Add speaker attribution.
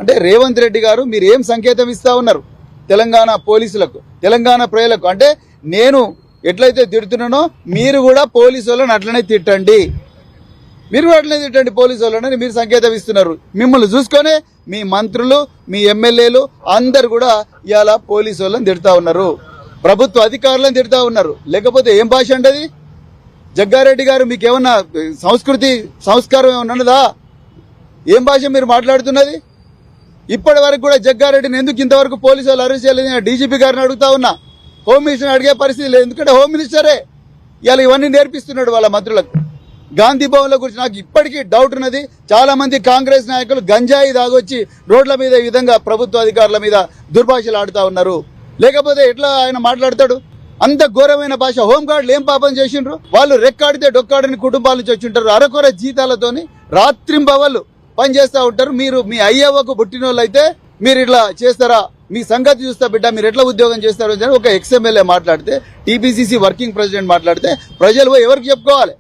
Speaker 1: అంటే రేవంత్ రెడ్డి గారు మీరు ఏం సంకేతం ఇస్తా ఉన్నారు తెలంగాణ పోలీసులకు, తెలంగాణ ప్రజలకు? అంటే నేను ఎట్లయితే తిడుతున్నానో మీరు కూడా పోలీసు వాళ్ళని అట్లనే తిట్టండి, మీరు కూడా అట్లనే తిట్టండి పోలీసు వాళ్ళని మీరు సంకేతం ఇస్తున్నారు. మిమ్మల్ని చూసుకొని మీ మంత్రులు, మీ ఎమ్మెల్యేలు అందరు కూడా ఇవాళ పోలీసు వాళ్ళని తిడతా ఉన్నారు, ప్రభుత్వ అధికారులను తిడతా ఉన్నారు. లేకపోతే ఏం భాష అంటది? జగ్గారెడ్డి గారు మీకేమన్నా సంస్కారం ఏమన్నా ఉన్నదా? ఏం భాష మీరు మాట్లాడుతున్నది? ఇప్పటి వరకు కూడా జగ్గారెడ్డిని ఎందుకు ఇంతవరకు పోలీసు వాళ్ళు అరెస్ట్ చేయలేదు? డీజీపీ గారిని అడుగుతా ఉన్నా, హోమ్ మినిస్టర్ అడిగే పరిస్థితి లేదు. ఎందుకంటే హోమ్ మినిస్టరే ఇవాళ ఇవన్నీ నేర్పిస్తున్నాడు వాళ్ళ మంత్రులకు. గాంధీ భవన్ల గురించి నాకు ఇప్పటికీ డౌట్ ఉన్నది. చాలా మంది కాంగ్రెస్ నాయకులు గంజాయి దాగొచ్చి రోడ్ల మీద ఈ విధంగా ప్రభుత్వ అధికారుల మీద దుర్భాషలు ఆడుతా ఉన్నారు. లేకపోతే ఎట్లా ఆయన మాట్లాడతాడు? అంత ఘోరమైన భాష. హోంగార్డులు ఏం పాపం చేసిండ్రు? వాళ్ళు రెక్కాడితే డొక్కాడని కుటుంబాల నుంచి వచ్చి ఉంటారు. అరకొర జీతాలతోని రాత్రింబవళ్ళు పనిచేస్తూ ఉంటారు. మీరు మీ అయ్యవ్వకు పుట్టినోళ్ళు అయితే మీరు ఇట్లా చేస్తారా? మీ సంగతి చూస్తా బిడ్డ, మీరు ఎట్లా ఉద్యోగం చేస్తారు అని ఒక ఎక్స్ఎమ్మెల్యే మాట్లాడితే, టీపీసీసీ వర్కింగ్ ప్రెసిడెంట్ మాట్లాడితే ప్రజలు ఎవరికి చెప్పుకోవాలి?